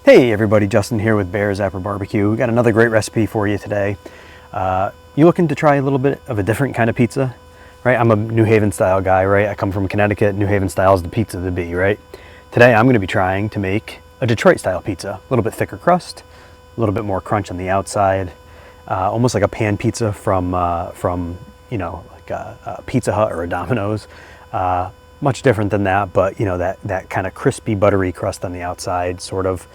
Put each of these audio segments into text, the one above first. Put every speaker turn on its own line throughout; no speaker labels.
Hey everybody, Justin here with BearzapperBBQ. We got another great recipe for you today. You looking to try a little bit of a different kind of pizza, right? I'm a New Haven style guy, right? I come from Connecticut. New Haven style is the pizza to be, right? Today I'm going to be trying to make a Detroit style pizza. A little bit thicker crust, a little bit more crunch on the outside, almost like a pan pizza from like a Pizza Hut or a Domino's. Much different than that, but that kind of crispy, buttery crust on the outside, sort of.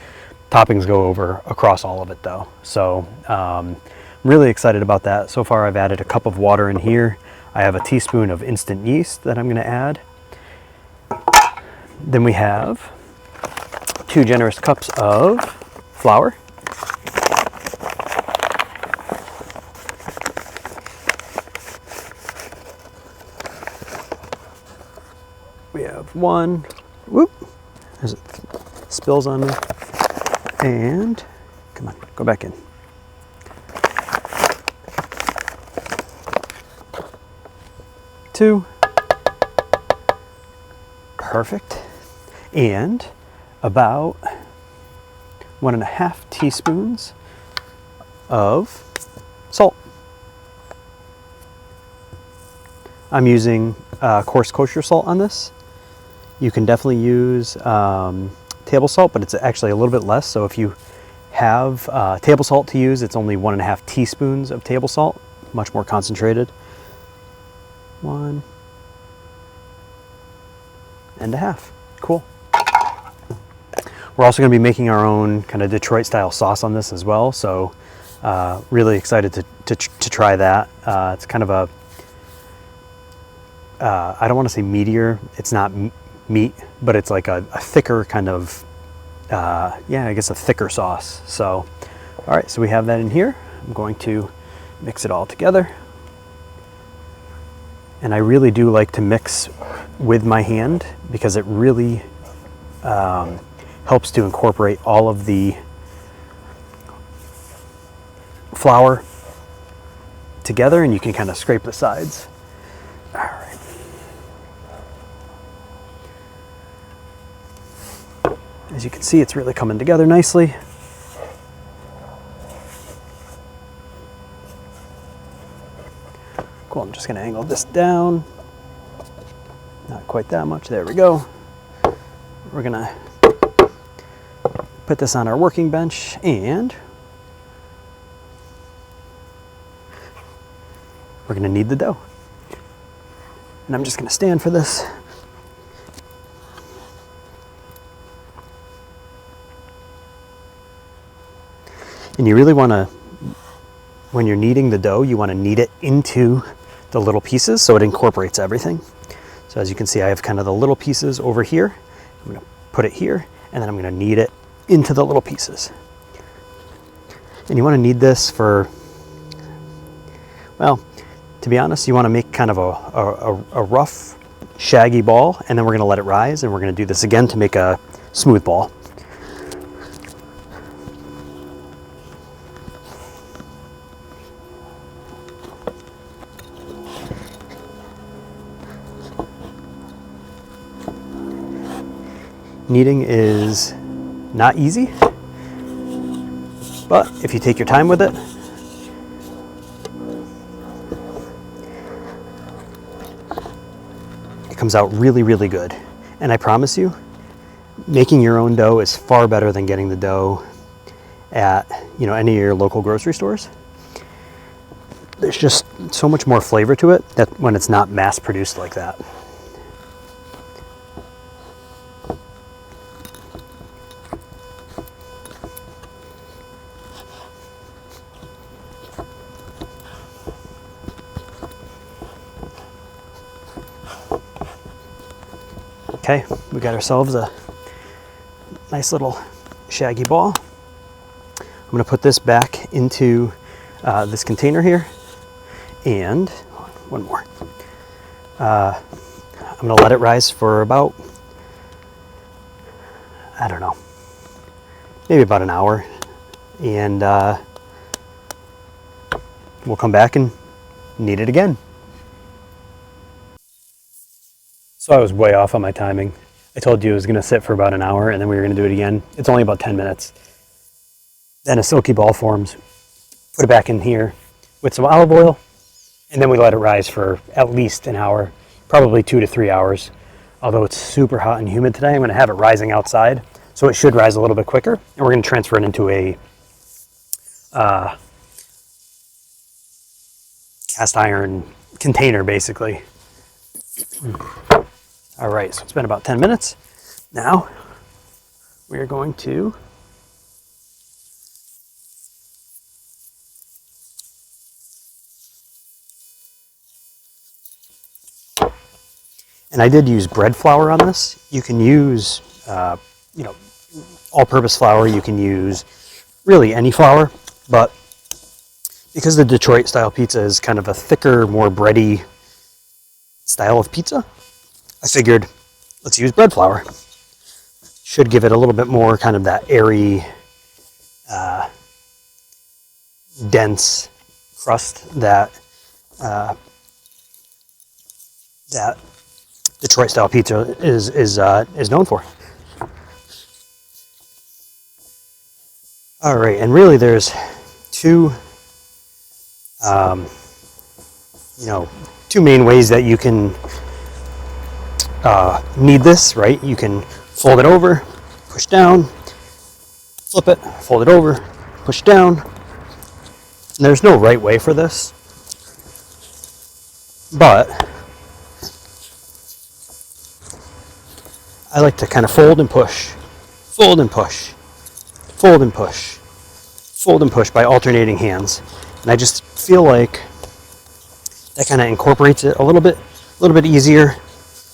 Toppings go over across all of it though. So I'm really excited about that. So far I've added a cup of water in here. I have a teaspoon of instant yeast that I'm going to add. Then we have 2 generous cups of flour. We have 1, whoop, there's spills on me. And come on, go back in. 2, perfect. And about 1.5 teaspoons of salt. I'm using coarse kosher salt on this. You can definitely use table salt, but it's actually a little bit less. So if you have table salt to use, it's only 1.5 teaspoons of table salt, much more concentrated. 1.5. Cool. We're also going to be making our own kind of Detroit style sauce on this as well. So really excited to try that. It's kind of a, I don't want to say meatier. It's not meat, but it's like a thicker kind of, yeah, I guess a thicker sauce. So, all right, so we have that in here. I'm going to mix it all together. And I really do like to mix with my hand because it really helps to incorporate all of the flour together, and you can kind of scrape the sides. All right. As you can see, it's really coming together nicely. Cool, I'm just gonna angle this down. Not quite that much, there we go. We're gonna put this on our working bench, and we're gonna knead the dough. And I'm just gonna stand for this. And you really want to, when you're kneading the dough, you want to knead it into the little pieces so it incorporates everything. So as you can see, I have kind of the little pieces over here. I'm going to put it here, and then I'm going to knead it into the little pieces. And you want to knead this for, well, to be honest, you want to make kind of a rough, shaggy ball, and then we're going to let it rise, and we're going to do this again to make a smooth ball. Kneading is not easy, but if you take your time with it, it comes out really, really good. And I promise you, making your own dough is far better than getting the dough at any of your local grocery stores. There's just so much more flavor to it that when it's not mass produced like that. Okay, we got ourselves a nice little shaggy ball. I'm going to put this back into this container here, and one more. I'm going to let it rise for about, I don't know, maybe about an hour, and we'll come back and knead it again. So I was way off on my timing. I told you it was going to sit for about an hour and then we were going to do it again. It's only about 10 minutes. Then a silky ball forms. Put it back in here with some olive oil, and then we let it rise for at least an hour, probably 2 to 3 hours. Although it's super hot and humid today, I'm going to have it rising outside, so it should rise a little bit quicker. And we're going to transfer it into a cast iron container, basically. All right, so it's been about 10 minutes. Now we are going to and I did use bread flour on this. You can use, all-purpose flour. You can use really any flour, but because the Detroit style pizza is kind of a thicker, more bready style of pizza, I figured let's use bread flour. Should give it a little bit more kind of that airy, dense crust that Detroit style pizza is known for. All right, and really there's two main ways that you can knead this, right? You can fold it over, push down, flip it, fold it over, push down. And there's no right way for this, but I like to kind of fold and push, fold and push, fold and push, fold and push by alternating hands. And I just feel like that kind of incorporates it a little bit easier, a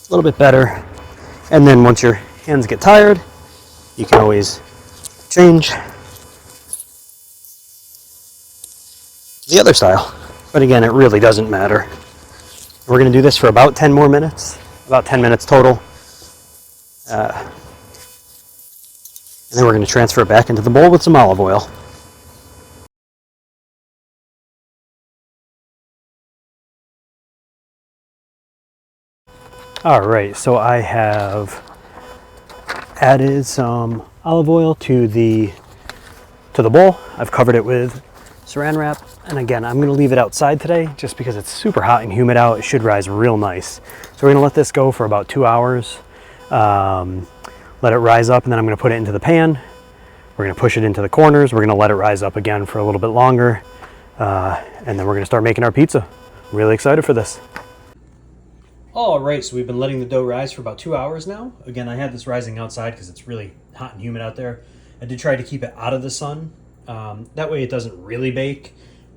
little bit better. And then once your hands get tired, you can always change to the other style. But again, it really doesn't matter. We're going to do this for about 10 more minutes, about 10 minutes total. And then we're going to transfer it back into the bowl with some olive oil. All right, so I have added some olive oil to the bowl. I've covered it with saran wrap, and again, I'm going to leave it outside today just because it's super hot and humid out. It should rise real nice. So we're going to let this go for about 2 hours. Let it rise up, and then I'm going to put it into the pan. We're going to push it into the corners. We're going to let it rise up again for a little bit longer, and then we're going to start making our pizza. I'm really excited for this. All right, so we've been letting the dough rise for about 2 hours now. Again, I had this rising outside because it's really hot and humid out there. I did try to keep it out of the sun. That way it doesn't really bake,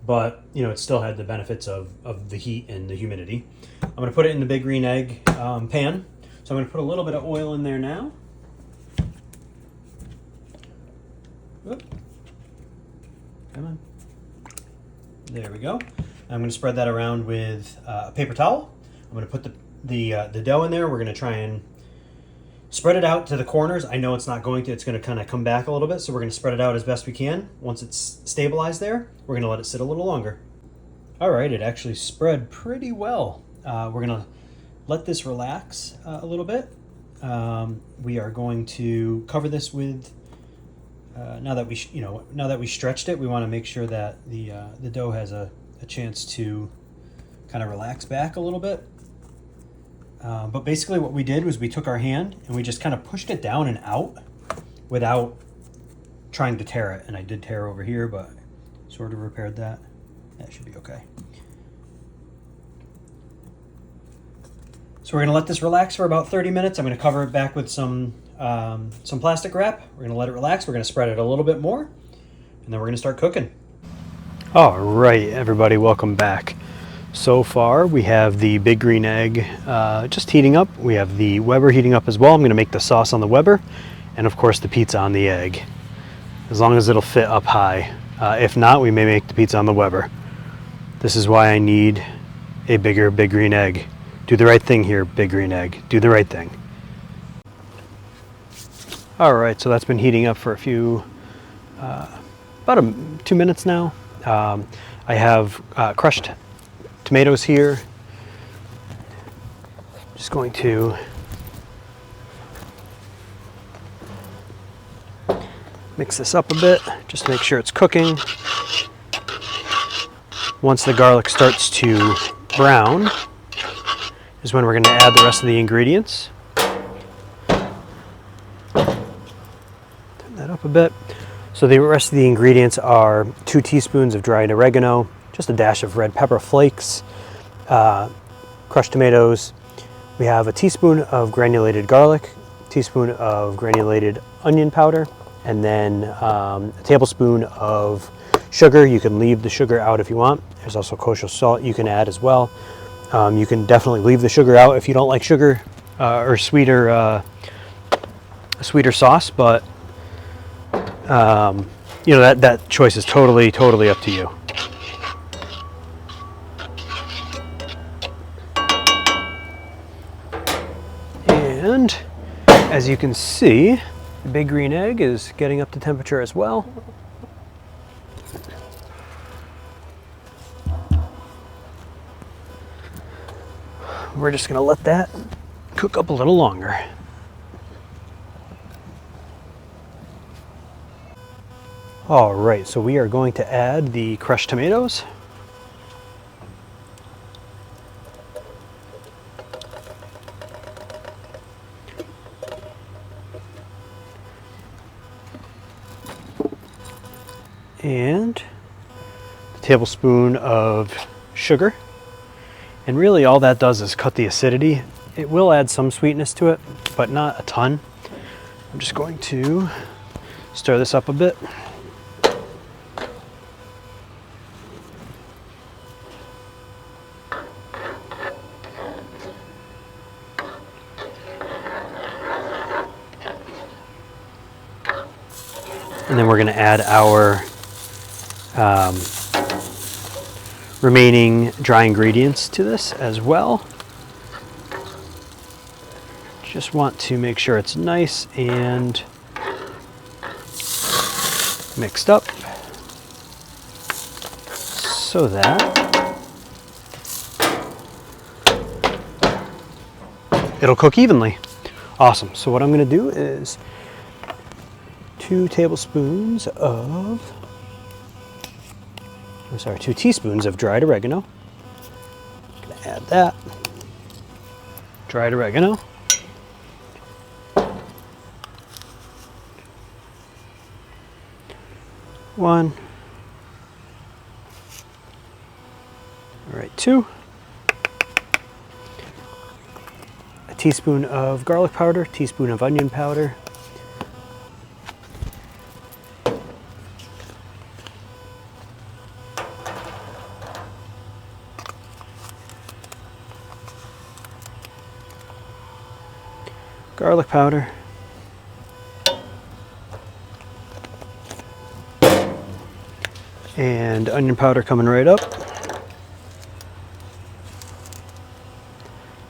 but it still had the benefits of the heat and the humidity. I'm going to put it in the Big Green Egg pan. So I'm going to put a little bit of oil in there now. Whoop. Come on. There we go. I'm going to spread that around with a paper towel. I'm going to put the dough in there. We're going to try and spread it out to the corners. I know it's not going to. It's going to kind of come back a little bit, so we're going to spread it out as best we can. Once it's stabilized there, we're going to let it sit a little longer. All right, it actually spread pretty well. We're going to let this relax a little bit. We are going to cover this with, now that we stretched it, we want to make sure that the dough has a chance to kind of relax back a little bit. But basically what we did was we took our hand and we just kind of pushed it down and out without trying to tear it. And I did tear over here, but sort of repaired that. That should be okay. So we're gonna let this relax for about 30 minutes. I'm gonna cover it back with some plastic wrap. We're gonna let it relax. We're gonna spread it a little bit more, and then we're gonna start cooking. All right, everybody, welcome back. So far, we have the Big Green Egg just heating up. We have the Weber heating up as well. I'm going to make the sauce on the Weber, and of course the pizza on the egg, as long as it'll fit up high. If not, we may make the pizza on the Weber. This is why I need a bigger Big Green Egg. Do the right thing here, Big Green Egg. Do the right thing. All right, so that's been heating up for a few, about 2 minutes now. I have crushed tomatoes here. Just going to Mix this up a bit, just to make sure it's cooking. Once the garlic starts to brown is when we're going to add the rest of the ingredients. Turn that up a bit. So the rest of the ingredients are 2 teaspoons of dried oregano, just a dash of red pepper flakes, crushed tomatoes. We have a teaspoon of granulated garlic, a teaspoon of granulated onion powder, and then a tablespoon of sugar. You can leave the sugar out if you want. There's also kosher salt you can add as well. You can definitely leave the sugar out if you don't like sugar or sweeter, a sweeter sauce, but you know, that choice is totally up to you. And as you can see, the big green egg is getting up to temperature as well. We're just going to let that cook up a little longer. All right, so we are going to add the crushed tomatoes. And a tablespoon of sugar. And really all that does is cut the acidity. It will add some sweetness to it, but not a ton. I'm just going to stir this up a bit. And then we're going to add our remaining dry ingredients to this as well. Just want to make sure it's nice and mixed up so that it'll cook evenly. Awesome. So what I'm going to do is 2 teaspoons of dried oregano. I'm going to add that. Dried oregano. One. All right, 2. A teaspoon of garlic powder, teaspoon of onion powder. Garlic powder. And onion powder coming right up.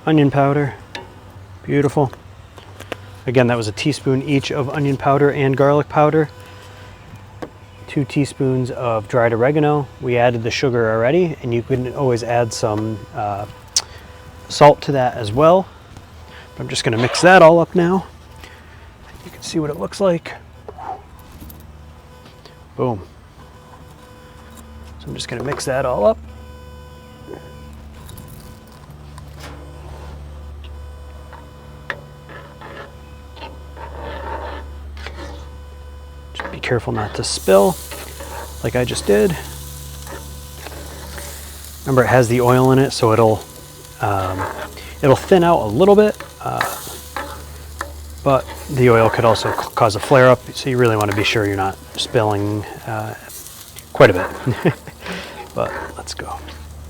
Onion powder. Beautiful. Again, that was a teaspoon each of onion powder and garlic powder. 2 teaspoons of dried oregano. We added the sugar already, and you can always add some salt to that as well. I'm just going to mix that all up now. You can see what it looks like. Boom. So I'm just going to mix that all up. Just be careful not to spill like I just did. Remember, it has the oil in it, so it'll thin out a little bit, but the oil could also cause a flare-up, so you really want to be sure you're not spilling quite a bit. But let's go.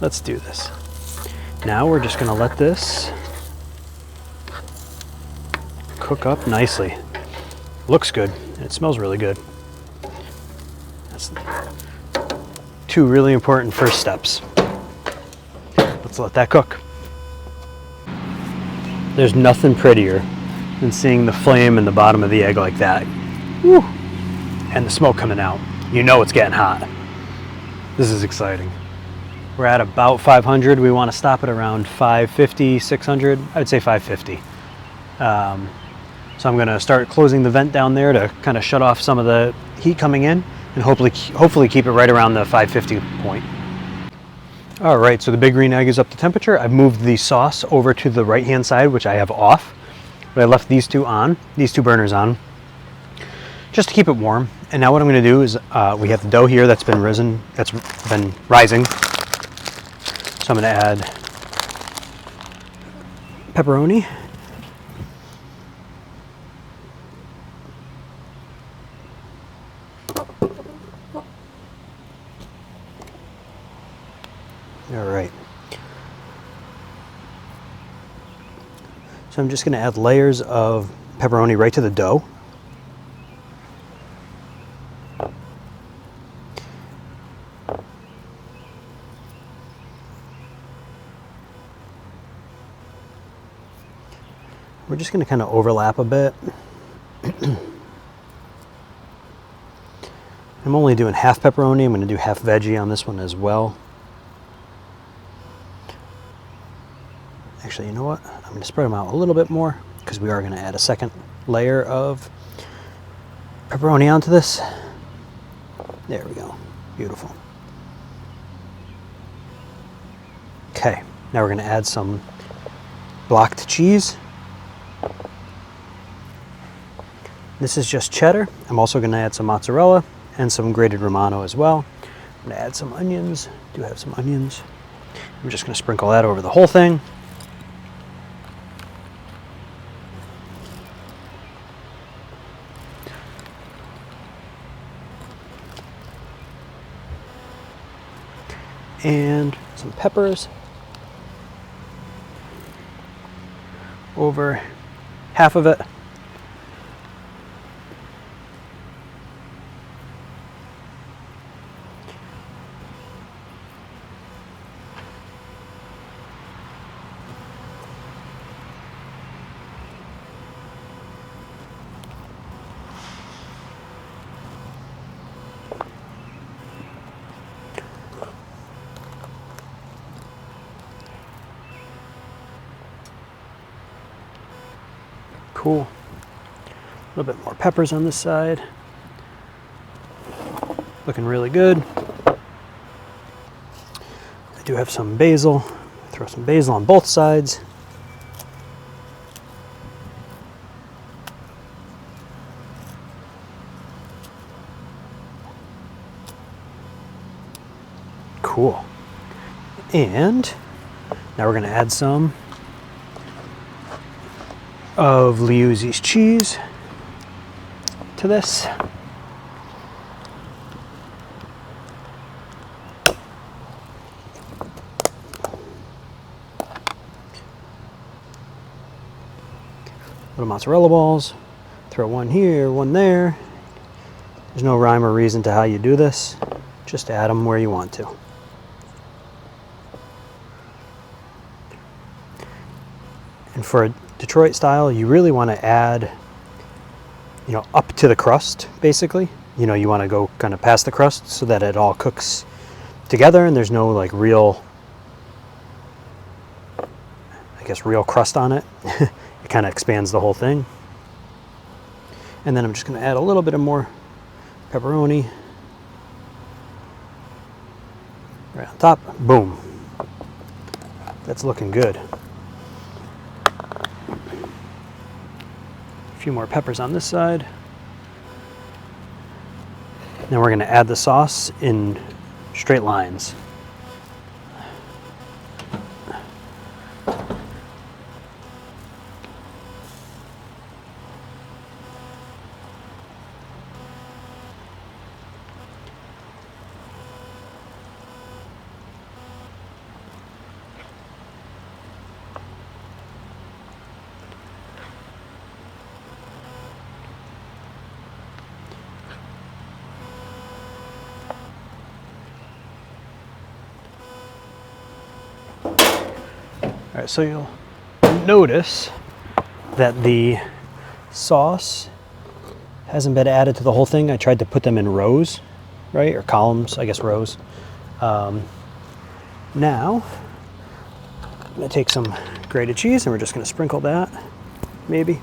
Let's do this. Now we're just going to let this cook up nicely. Looks good, and it smells really good. That's 2 really important first steps. Let's let that cook. There's nothing prettier than seeing the flame in the bottom of the egg like that. Woo! And the smoke coming out. You know it's getting hot. This is exciting. We're at about 500. We want to stop at around 550, 600. I would say 550. So I'm gonna start closing the vent down there to kind of shut off some of the heat coming in and hopefully keep it right around the 550 point. All right, so the big green egg is up to temperature. I've moved the sauce over to the right-hand side, which I have off, but I left these two burners on, just to keep it warm. And now what I'm gonna do is, we have the dough here that's been rising. So I'm gonna add pepperoni. All right. So I'm just going to add layers of pepperoni right to the dough. We're just going to kind of overlap a bit. I'm only doing half pepperoni. I'm going to do half veggie on this one as well. Actually, you know what? I'm going to spread them out a little bit more because we are going to add a second layer of pepperoni onto this. There we go. Beautiful. Okay, now we're going to add some blocked cheese. This is just cheddar. I'm also going to add some mozzarella and some grated Romano as well. I'm going to add some onions. I do have some onions. I'm just going to sprinkle that over the whole thing. And some peppers over half of it. Cool. A little bit more peppers on this side. Looking really good. I do have some basil. Throw some basil on both sides. Cool. And now we're going to add some of Liuzzi's cheese to this. Little mozzarella balls. Throw one here, one there. There's no rhyme or reason to how you do this. Just add them where you want to. And for a Detroit style, you really want to add, up to the crust, basically. You want to go kind of past the crust so that it all cooks together and there's no like real crust on it. It kind of expands the whole thing. And then I'm just going to add a little bit of more pepperoni right on top. Boom. That's looking good. A few more peppers on this side. Now we're going to add the sauce in straight lines. All right, so you'll notice that the sauce hasn't been added to the whole thing. I tried to put them in rows, right? Or columns, I guess rows. Now, I'm gonna take some grated cheese and we're just gonna sprinkle that, maybe.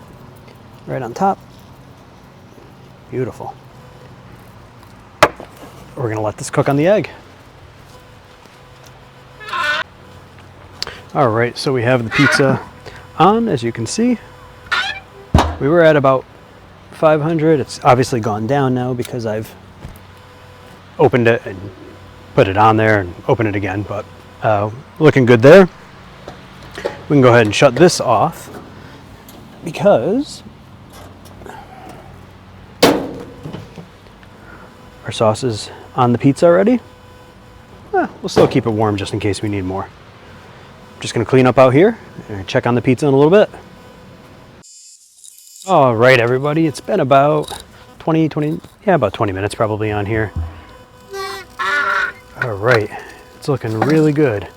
right on top. Beautiful. We're gonna let this cook on the egg. All right, so we have the pizza on, as you can see. We were at about 500. It's obviously gone down now because I've opened it and put it on there and open it again, but looking good there. We can go ahead and shut this off because our sauce is on the pizza already. We'll still keep it warm just in case we need more. Just gonna clean up out here and check on the pizza in a little bit. All right, everybody, it's been about 20 minutes probably on here. All right, it's looking really good.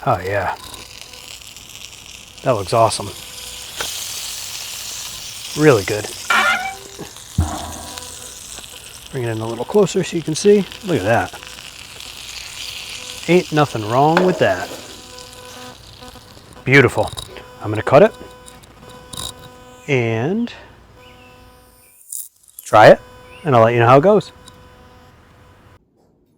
Oh yeah, that looks awesome. Really good. Bring it in a little closer so you can see. Look at that. Ain't nothing wrong with that. Beautiful. I'm gonna cut it and try it, and I'll let you know how it goes.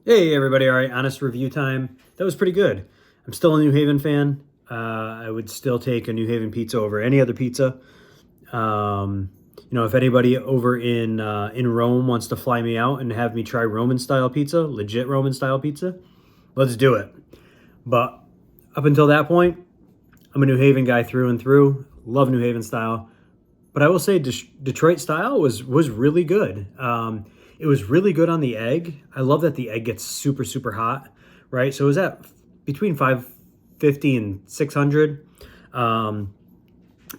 Hey everybody, all right, honest review time. That was pretty good. I'm still a New Haven fan. I would still take a New Haven pizza over any other pizza. You know, if anybody over in Rome wants to fly me out and have me try Roman style pizza, legit Roman style pizza, let's do it. But up until that point, I'm a New Haven guy through and through. Love New Haven style. But I will say Detroit style was really good. It was really good on the egg. I love that the egg gets super, super hot, right? So it was at between 550 and 600.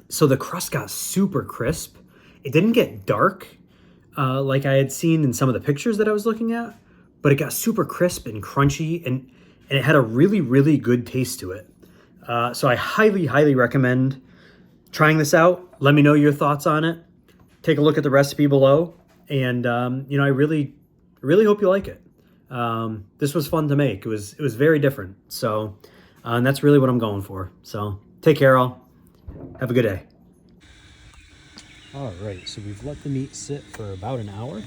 So the crust got super crisp. It didn't get dark like I had seen in some of the pictures that I was looking at, but it got super crisp and crunchy, and it had a really, really good taste to it. So I highly, highly recommend trying this out. Let me know your thoughts on it. Take a look at the recipe below. And, you know, I really, really hope you like it. This was fun to make. It was very different. So, and that's really what I'm going for. So take care, all. Have a good day. All right, so we've let the meat sit for about an hour,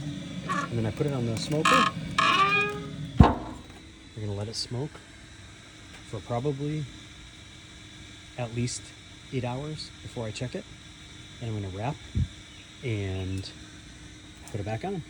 and then I put it on the smoker. We're gonna let it smoke for probably at least 8 hours before I check it. Then I'm gonna wrap and put it back on.